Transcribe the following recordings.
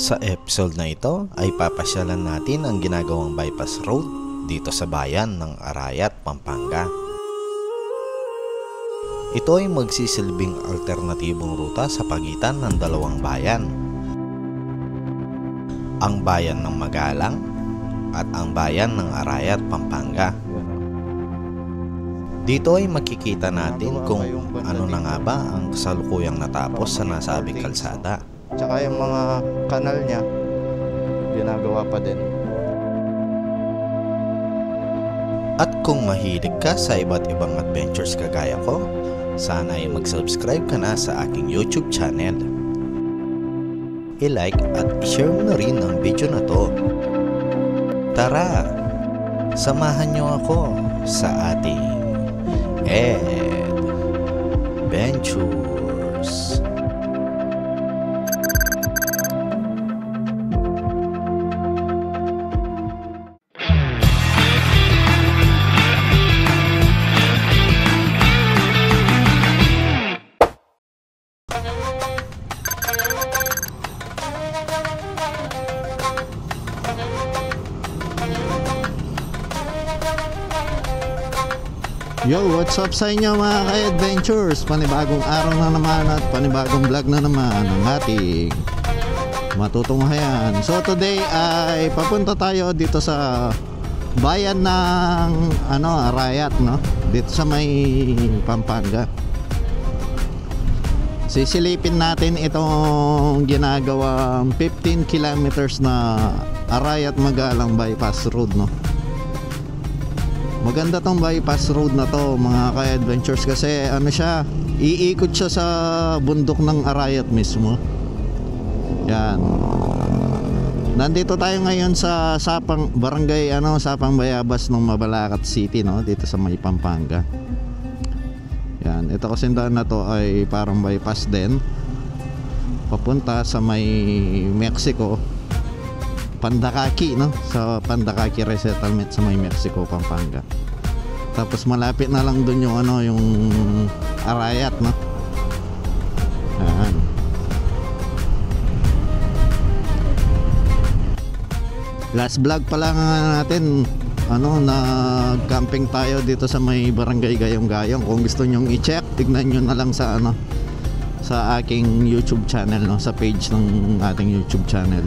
Sa episode na ito ay papasyalan natin ang ginagawang bypass road dito sa bayan ng Arayat, Pampanga. Ito ay magsisilbing alternatibong ruta sa pagitan ng dalawang bayan. Ang bayan ng Magalang at ang bayan ng Arayat, Pampanga. Dito ay makikita natin kung ano na nga ba ang kasalukuyang natapos sa nasabing kalsada. Tsaka yung mga kanal niya, ginagawa pa din. At kung mahilig ka sa iba't ibang adventures kagaya ko, sana ay mag-subscribe ka na sa aking YouTube channel. I-like at i-share mo na rin ang video na to. Tara, samahan niyo ako sa ating Adventures. Yo, what's up sa inyo mga ka-adventures? Panibagong araw na naman at panibagong vlog na naman ang ating matutunghayan. So today ay papunta tayo dito sa bayan ng Arayat, no? Dito sa may Pampanga. Sisilipin natin itong ginagawang 15 kilometers na Arayat Magalang bypass road, no? Maganda tong bypass road na to mga ka-adventures kasi siya, iikot siya sa bundok ng Arayat mismo. Yan. Nandito tayo ngayon sa Sapang Barangay Sapang Bayabas ng Mabalacat City, no, dito sa may Pampanga. Yan, ito kasi daan na to ay parang bypass din papunta sa may Mexico, Pandakaki, no? Sa Pandakaki Resettlement sa may Mexico, Pampanga. Tapos malapit na lang dun yung yung Arayat, no? Ayan. Last vlog pa lang natin nag-camping tayo dito sa may Barangay Gayong-Gayong. Kung gusto nyong i-check, tignan nyo na lang sa sa aking YouTube channel, no? Sa page ng ating YouTube channel.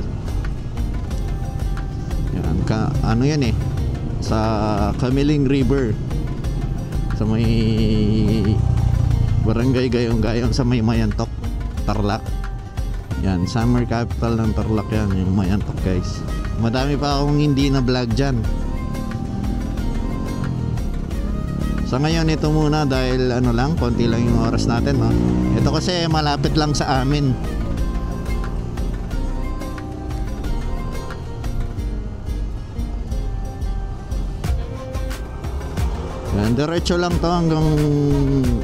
Yan sa Camiling River sa may Barangay Gayong-Gayong sa may Mayantok, Tarlac. Yan, summer capital ng Tarlac yan, yung Mayantok, guys. Madami pa akong hindi na vlog dyan. Sa ngayon ito muna dahil konti lang yung oras natin, no? Ito kasi malapit lang sa amin. Yan, diretso lang to hanggang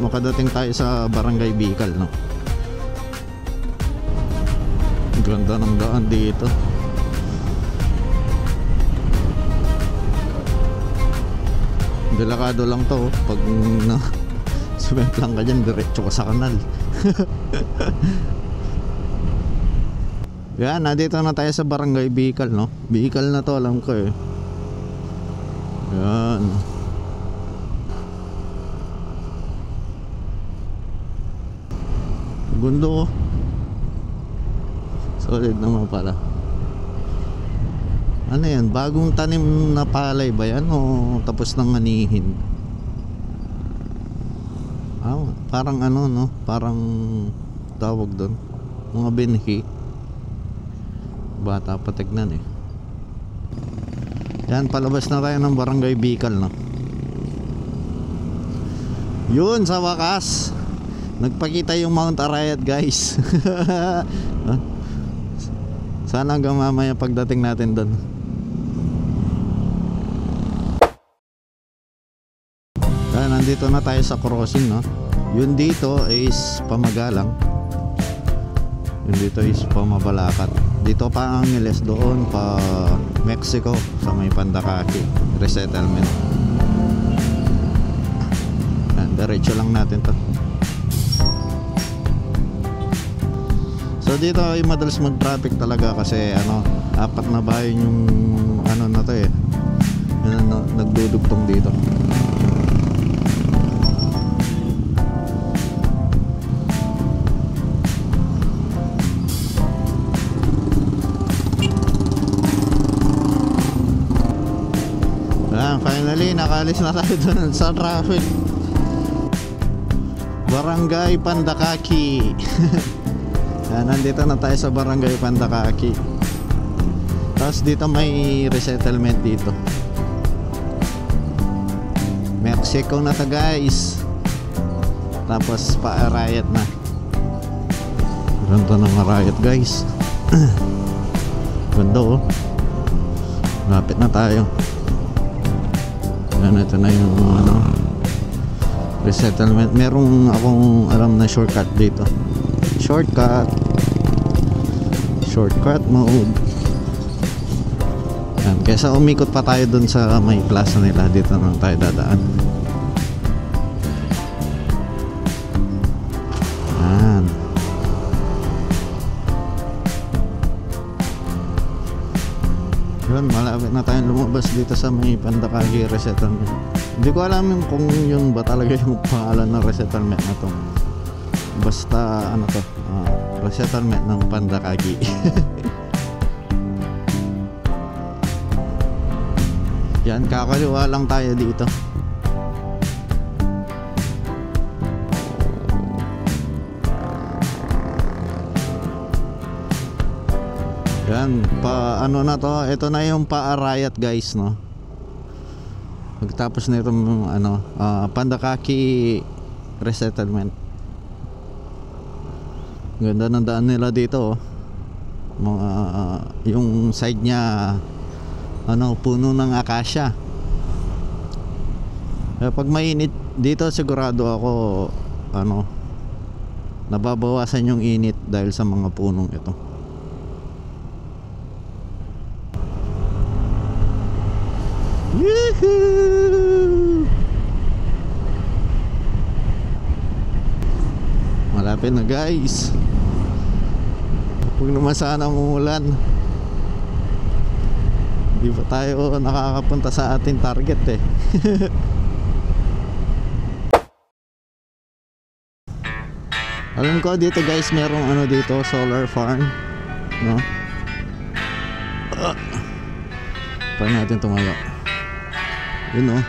makadating tayo sa Barangay Bicol, no? Ganda ng daan dito. Delikado lang to pag swim lang ka dyan, diretso ka sa kanal. Yan, nandito na tayo sa Barangay Bicol, no? Bicol na to, alam ko eh. Yan. Gundo. Solid naman pala. Ano yan? Bagong tanim na palay ba yan? O tapos nang anihin? Parang no? Parang tawag doon, mga binhi. Bata pa tignan eh. Yan, palabas na tayo ng Barangay Bicol, no? Yun, sa wakas nagpakita yung Mount Arayat, guys. Sana hanggang mamaya pagdating natin doon. Nandito na tayo sa crossing, no? Yun dito is Pamagalang. Yun dito is Pamabalacat. Dito pa ang Angeles, doon pa Mexico sa may Pandakaki Resettlement. Diretso lang natin to. So dito ay madalas mag-traffic talaga kasi ano, apat na bayan yung ano na to eh. Yan, nagdudugtong dito. Finally, nakalis na tayo dun sa traffic. Barangay Pandakaki. Yan, nandito na tayo sa Barangay Pandakaki. Tapos dito may resettlement dito. Mexico na to guys. Tapos pa-Arayat na. Ganda ng Arayat guys. Ganda oh. Lapit na tayo. Yan, ito na yung ano, resettlement. Merong akong alam na shortcut dito. Shortcut mode. Yan, kaysa umikot pa tayo dun sa may plaza nila, dito lang tayo dadaan. Yan. Yun, malapit na tayong lumabas dito sa may Pandakaki resettlement. Hindi ko alam kung yun ba talaga yung pangalan ng resettlement na to. Basta ano to, resettlement ng Pandakaki. Yan, kakaliwa lang tayo dito. Yan, pa ano na to, ito na yung pa-Arayat guys, no. Pagtapos na itong ano, Pandakaki resettlement. Ganda ng daan nila dito, oh. Mga yung side niya ano, puno ng akasya. Pag mainit dito, sigurado ako ano, nababawasan yung init dahil sa mga punong ito. Yehoo! Malapit na guys. Huwag naman sana umulan. Hindi pa tayo nakakapunta sa ating target eh. Alam ko dito guys, merong ano dito, solar farm, no? Paano natin tumayo? Yun o.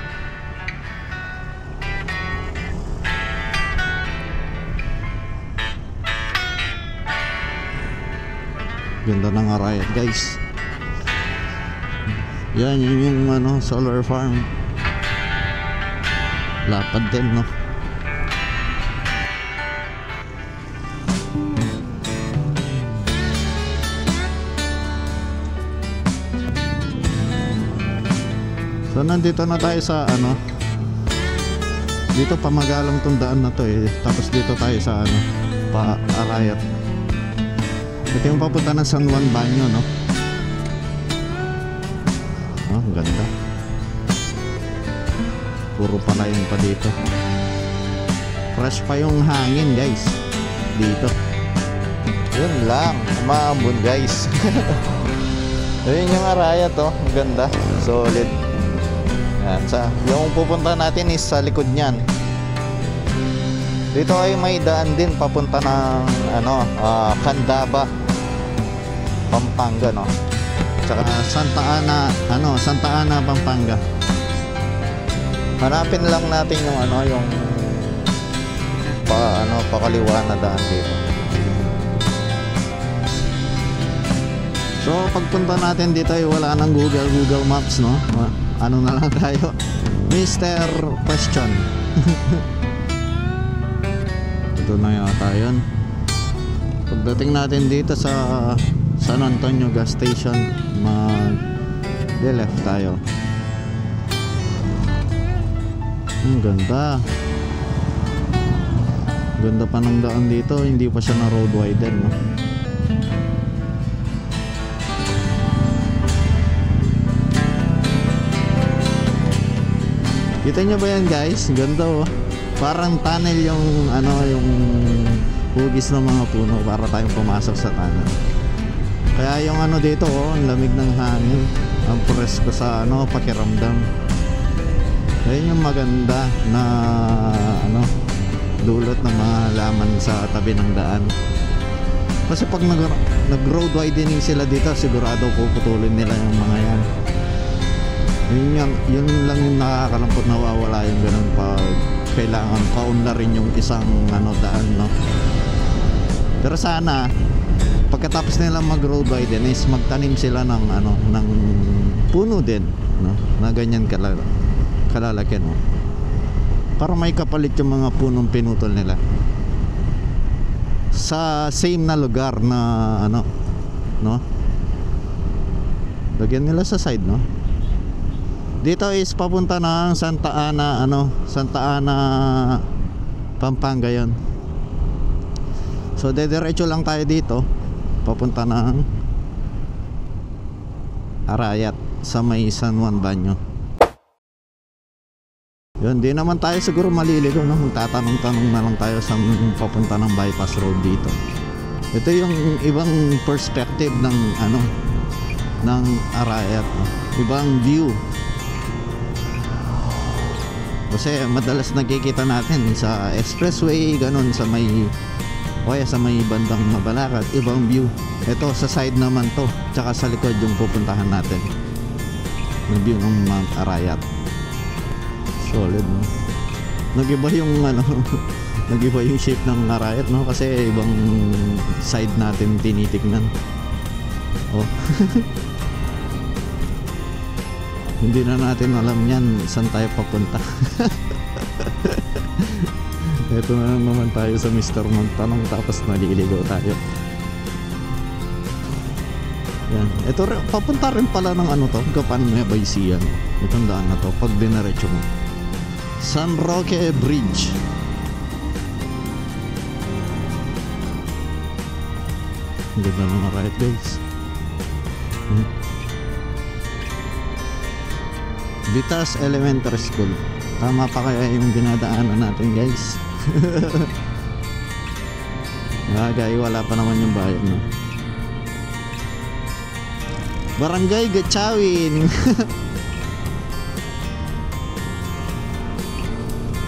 Ganda ng Arayat guys. Yan, yun yung ano, solar farm. Lapad din, no? So nandito na tayo sa ano, dito pa magalang tundaan na to eh. Tapos dito tayo sa ano, pa-Arayat. Ito yung papunta ng San Juan Banyo, no? Oh, ganda. Puro palayan pa dito. Fresh pa yung hangin guys dito. Yun lang, umaambon guys. Yun yung Arayat, oh. Ganda, solid. Yan, yung pupunta natin is sa likod niyan. Dito ay may daan din papunta ng ano, Candaba, Pampanga, no? Tsaka Santa Ana, Pampanga. Hanapin lang natin yung ano, yung pakaliwa na daan dito. So pagpunta natin dito ay wala nang Google Maps, no? Ano na lang tayo, Mr. Question. Ito na yata yun. Pagdating natin dito sa San Antonio gas station, mag-left tayo. Ang ganda. Ganda pa ng daan dito, hindi pa siya na road widen, no? Kita nyo ba yan guys? Ganda oh. Parang tunnel yung ano, yung hugis ng mga puno para tayong pumasok sa tanan. Kaya yung ano dito, ang lamig ng hangin, ang presko sa ano, pakiramdam. Ayun yung maganda na ano, dulot ng mga halaman sa tabi ng daan. Kasi pag nag-road widening sila dito, sigurado puputulin nila yung mga yan. Yun lang yung nakakalungkot, nawawala yung ganun pag kailangan kaunla rin yung isang ano, daan, no? Pero sana pagkatapos nila mag-road widen is magtanim sila ng ano, ng puno din, no? Na ganyan kalalaki, no? Para may kapalit yung mga punong pinutol nila sa same na lugar na ano, no? Lagyan nila sa side, no? Dito is papunta ng Santa Ana, ano, Santa Ana, Pampanga yun. So dediretso lang tayo dito papunta ng Arayat sa may San Juan Banyo. Yun, di naman tayo siguro maliligo, no? Magtatanong-tanong na lang tayo sa papunta ng bypass road dito. Ito yung ibang perspective ng ano, ng Arayat, no? Ibang view. Kasi madalas nakikita natin sa expressway, ganun, sa may o kaya sa may bandang Mabalacat, ibang view. Ito sa side naman to, tsaka sa likod yung pupuntahan natin, yung view ng Mount Arayat. Solid, no? Nag-iba yung ano nag-iba yung shape ng Arayat, no? Kasi ibang side natin tinitignan. Oh. Hindi na natin alam yan saan tayo papunta. Ito na naman tayo sa Mr. Magtanong tapos naliligaw tayo. Yan. Ito papunta rin pala ng ano to, Gapan Nueva Ecija. Itong daan na to pag dinaretso mo. San Roque Bridge. Ang ganda ng Arayat, guys. Vitas Elementary School. Tama pa kaya yung dinadaanan natin, guys? Bagay, wala pa naman yung bayan, no? Barangay Gatchawin.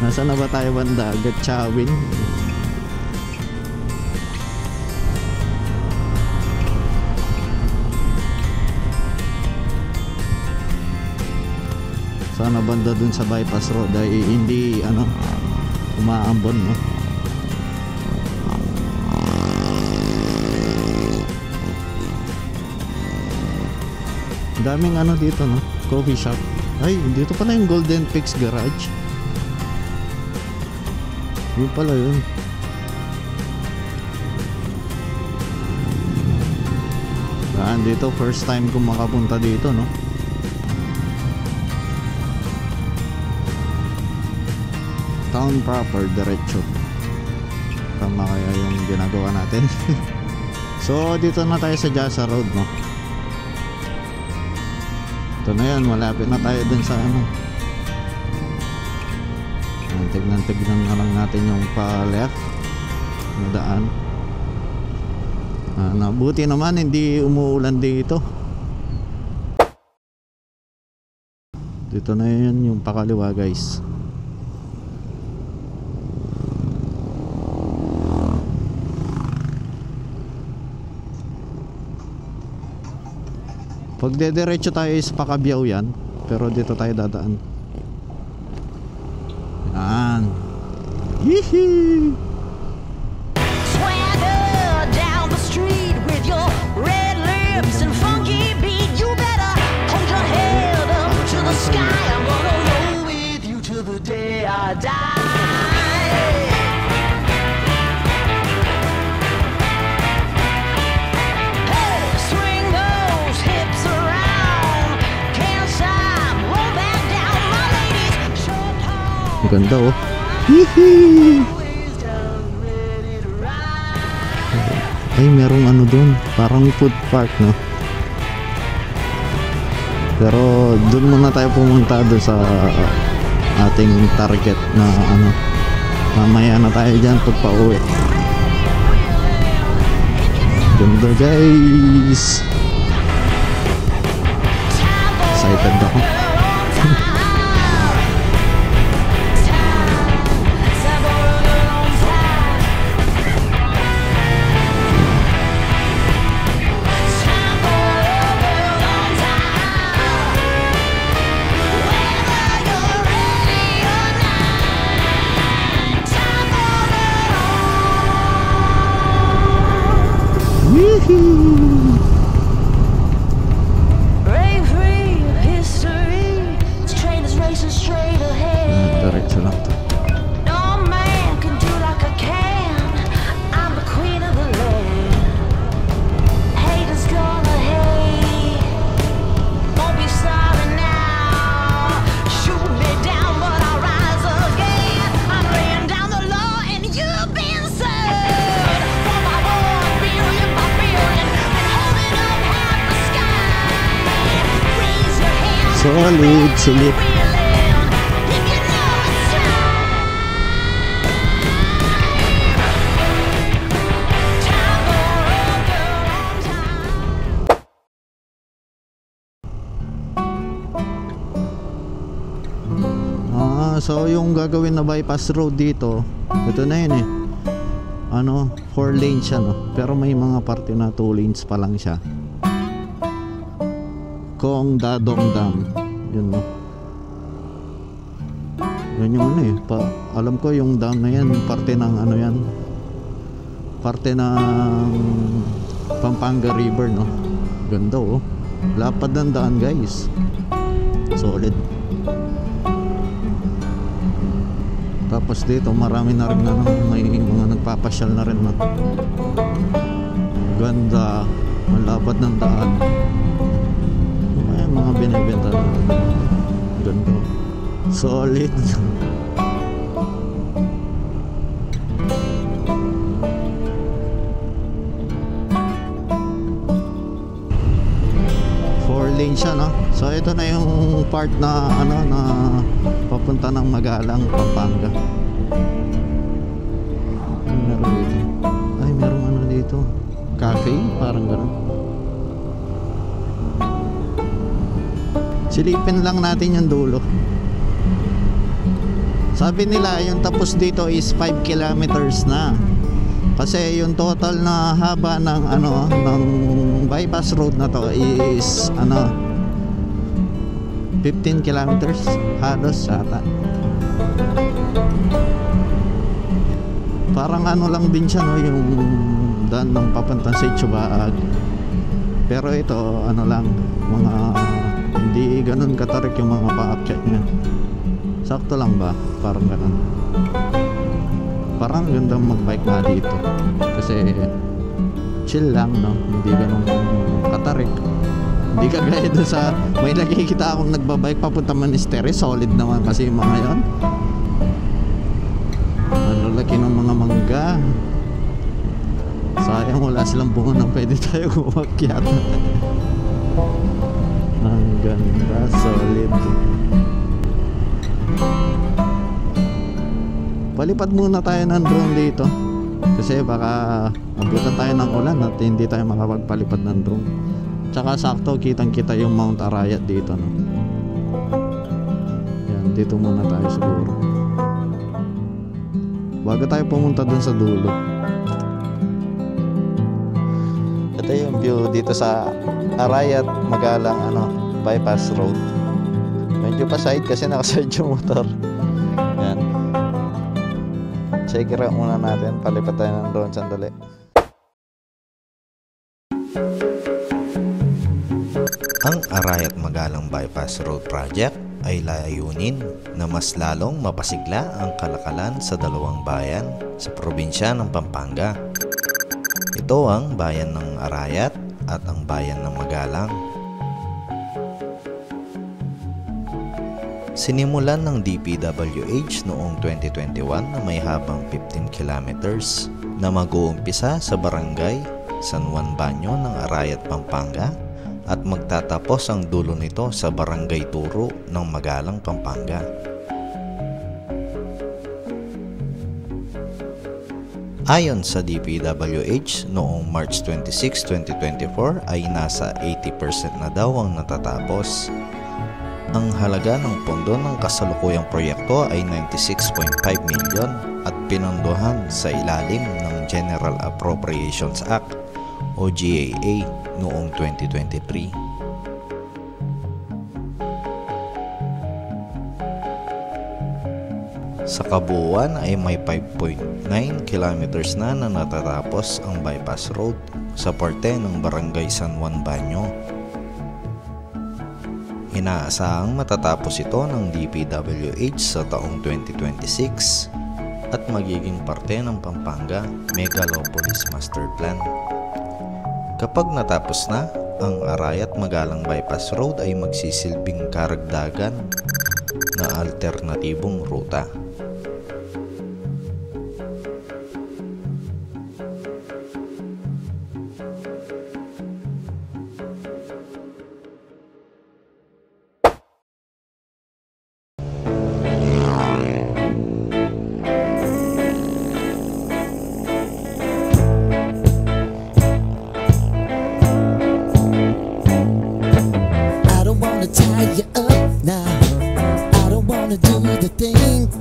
Nasaan na ba tayo banda? Gatchawin. Sana banda dun sa bypass road ay hindi ano, umaambon, no? Daming ano dito, no? Coffee shop. Ay, dito pala yung Golden Peaks Garage. Yun pala yun. Saan dito? First time kong makapunta dito, no? Town proper, diretso. Tama kaya yung ginagawa natin. So dito na tayo sa Jasa Road, no? Ito na yan, malapit na tayo dun sa ano. Tignan na lang natin yung pa left na daan. Nabuti naman hindi umuulan dito. Dito na yan yung pakaliwa, guys. Pag dediretso tayo is Pacabao yan, pero dito tayo dadaan. Yan. Yee-hee! Swagger down the street with your red lips and funky beat. You better hold your head up to the sky. I'm gonna roll with you till the day I die. Ganda, oh. Hihi. Ay, merong ano dun, parang food park, no? Pero dun muna tayo pumunta dun sa ating target na ano. Mamaya na tayo dyan pag pauwi. Ganda guys. Excited ako. Bravery, history, this train is racing straight ahead. Diretso lang to. No man can do like I can. I'm the queen of the land. Haters gonna hate. Won't be sorry now. Shoot me down, but I'll rise again. I'm laying down the law, and you've been served. For my 1 billion by billion, been holding up half the sky. Raise your hands. Solid, sulit. So yung gagawin na bypass road dito, ito na yun eh. 4 lanes siya, no? Pero may mga parte na 2 lanes pa lang siya. Kong Dadong Dam, yun, no? Yan yung eh. Alam ko yung dam na yan, parte ng yan. Parte ng Pampanga River, no? Ganda, oh. Lapad ng daan, guys. Solid. Tapos dito marami na rin may mga nagpapasyal na rin, no? Ganda, malapad ng daan. May mga binibenta na ganda. Solid. Lane siya, no? So ito na yung part na na papunta ng Magalang, Pampanga. Meron dito. Ay, meron dito. Cafe, parang gano'n. Silipin lang natin yung dulo. Sabi nila yung tapos dito is 5 kilometers na. Kasi yung total na haba ng ng bypass road na to is 15 kilometers halos ata. Parang lang din siya, no, yung daan ng papuntang sa Itsubaag. Pero ito lang, mga hindi ganun katarik yung mga paakyat niya. Sakto lang ba? Parang ganun. Parang ganda magbike na dito kasi chill lang, no? Hindi ganun katarik. Hindi kagaya doon sa may nakikita akong nagbabike papunta Monastery. Solid naman kasi yung mga yon. Ang laki ng mga mangga. Sayang wala silang bunga na pwede tayo umakyat. Ang ganda, solid. Palipad muna tayo ng drone dito kasi baka abutan tayo ng ulan at hindi tayo makapagpalipad ng drone. Tsaka sakto kitang kita yung Mount Arayat dito, no? Yan, dito muna tayo siguro bago tayo pumunta dun sa dulo. Ito yung view dito sa Arayat, Magalang bypass road. Medyo pa side kasi nakaside yung motor. Yan. Check it out muna natin. Palipat tayo ng drone sandali. Ang Arayat Magalang Bypass Road Project ay layunin na mas lalong mapasigla ang kalakalan sa dalawang bayan sa probinsya ng Pampanga. Ito ang bayan ng Arayat at ang bayan ng Magalang. Sinimulan ng DPWH noong 2021 na may habang 15 kilometers na mag-uumpisa sa barangay San Juan Banyo ng Arayat, Pampanga at magtatapos ang dulo nito sa Barangay Turo ng Magalang, Pampanga. Ayon sa DPWH, noong March 26, 2024 ay nasa 80% na daw ang natatapos. Ang halaga ng pondo ng kasalukuyang proyekto ay 96.5 milyon at pinondohan sa ilalim ng General Appropriations Act o GAA noong 2023. Sa kabuuan ay may 5.9 kilometers na natatapos ang bypass road sa parte ng Barangay San Juan Banyo. Inaasahang matatapos ito ng DPWH sa taong 2026 at magiging parte ng Pampanga Megalopolis Master Plan. Kapag natapos na, ang Arayat Magalang Bypass Road ay magsisilbing karagdagan na alternatibong ruta. Tie you up now. I don't wanna do the thing.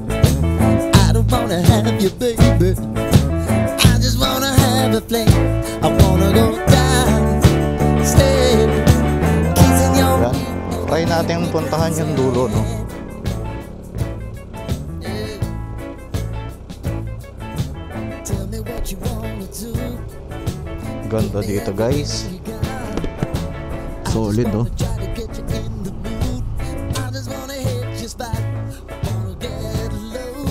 I don't wanna have you, baby. I just wanna have a fling. I wanna go down, stay, kissing your Yan. Try natin puntahan yung dulo, no? Tell me what you wanna do. Ganda dito, guys. Solid, oh. Try to get you in the mood. I just wanna hit your spot. Wanna get low.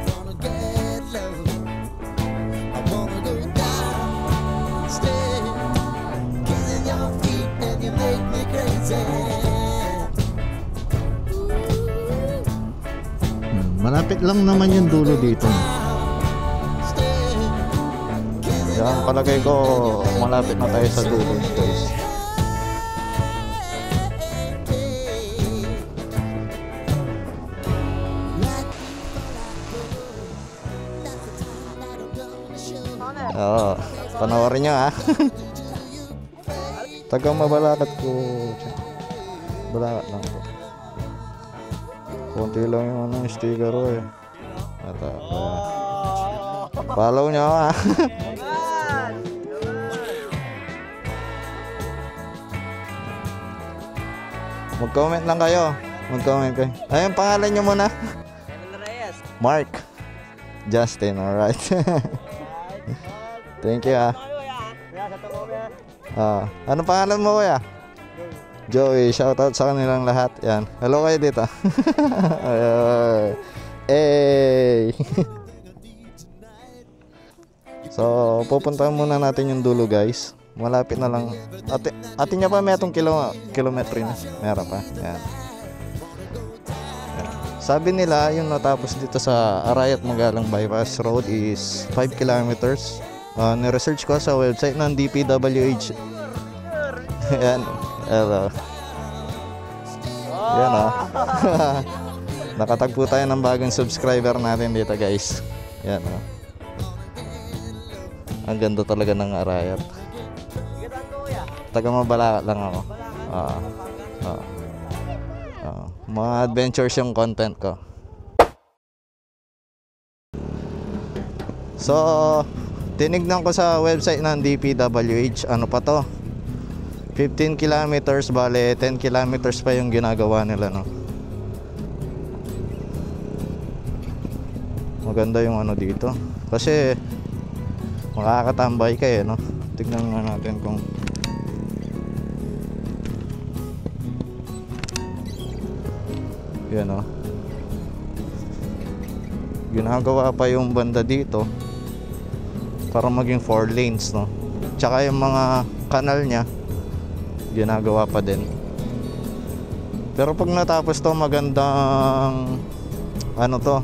Wanna get low. I wanna go down, stay, kissing your feet and you make me crazy. Malapit lang naman yung dulo dito. Yan, palagay ko malapit na tayo sa dulo, guys. Oo, panoorin nyo, ha. Tagang Mabalacat ko. Balacat lang po. Konti lang yung ano, sticker ko, eh. At follow nyo, ha. Mag-comment lang kayo. Mag-comment kayo. Ayun, pangalan nyo muna. Mark. Justin, alright. Thank you, ha. Ano pangalan mo, kuya? Joey. Shoutout sa kanilang lahat. Yan. Hello kayo dito. Hey. So, pupuntahan muna natin yung dulo, guys. Malapit na lang. Atin niya pa may itong kilometro na. Meron pa. Yan. Sabi nila, yung natapos dito sa Arayat Magalang Bypass Road is 5 kilometers. Ni-research ko sa website ng DPWH. Yan. Hello. Yan, oh. Nakatagpo tayo ng bagong subscriber natin dito, guys. Yan, oh. Ang ganda talaga ng Arayat. Taga Mabalacat lang ako. Mga adventures yung content ko. So, tinignan ko sa website ng DPWH, ano pa to? 15 kilometers, bale 10 kilometers pa yung ginagawa nila, no? Maganda yung ano dito. Kasi makakatambay ka, eh, no? Tignan nga natin kung yan, oh. Ginagawa pa yung banda dito para maging 4 lanes, no? Tsaka yung mga kanal niya ginagawa pa din. Pero pag natapos to, magandang ano to,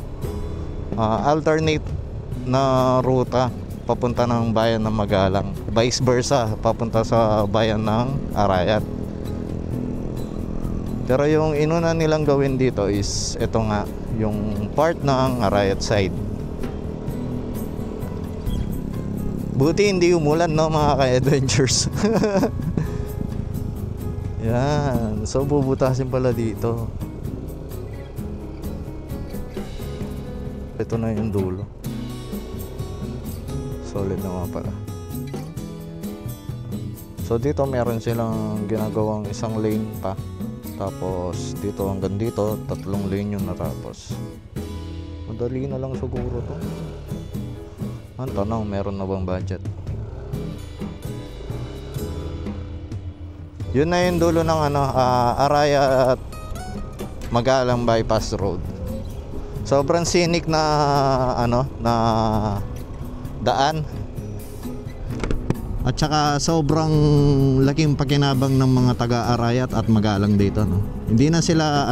alternate na ruta papunta ng bayan ng Magalang, vice versa papunta sa bayan ng Arayat. Pero yung inuna nilang gawin dito is ito nga, yung part ng Arayat side. Buti hindi umulan, no, mga ka-adventures. Yan. So bubutasin pala dito. Ito na yung dulo. Solid na nga pala. So dito meron silang ginagawang isang lane pa. Tapos dito hanggang dito 3 lane yung natapos. Madali na lang siguro to. Ang tanong, meron na bang budget? Yun na yung dulo ng Arayat Magalang Bypass Road. Sobrang scenic na na daan. At saka sobrang laking pakinabang ng mga taga-Arayat at Magalang dito, no. Hindi na sila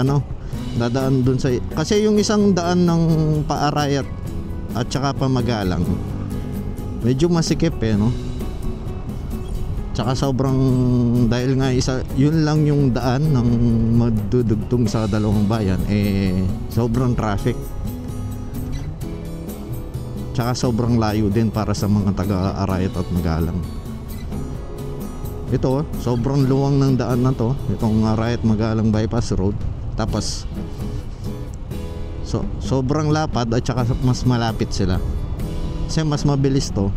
dadaan dun sa, kasi yung isang daan ng pa-Arayat at saka pa Magalang medyo masikip no. Tsaka sobrang, dahil nga yun lang yung daan ng magdudugtong sa dalawang bayan, sobrang traffic. Tsaka sobrang layo din para sa mga taga-Arayat at Magalang. Ito, sobrang luwang ng daan na to, itong Arayat Magalang Bypass Road. Tapos sobrang lapad at saka mas malapit sila. Kasi mas mabilis to.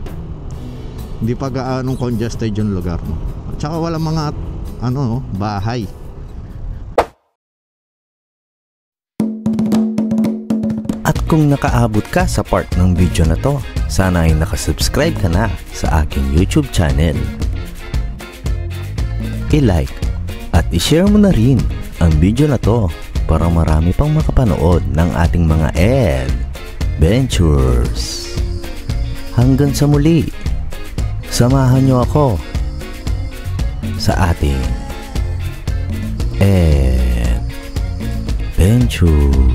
Hindi pa gaanong congested yung lugar, no? At saka wala mga bahay. At kung nakaabot ka sa part ng video na to, sana ay nakasubscribe ka na sa aking YouTube channel. I-like at i-share mo na rin ang video na to para marami pang makapanood ng ating mga adventures. Hanggang sa muli, samahan nyo ako sa ating adventure.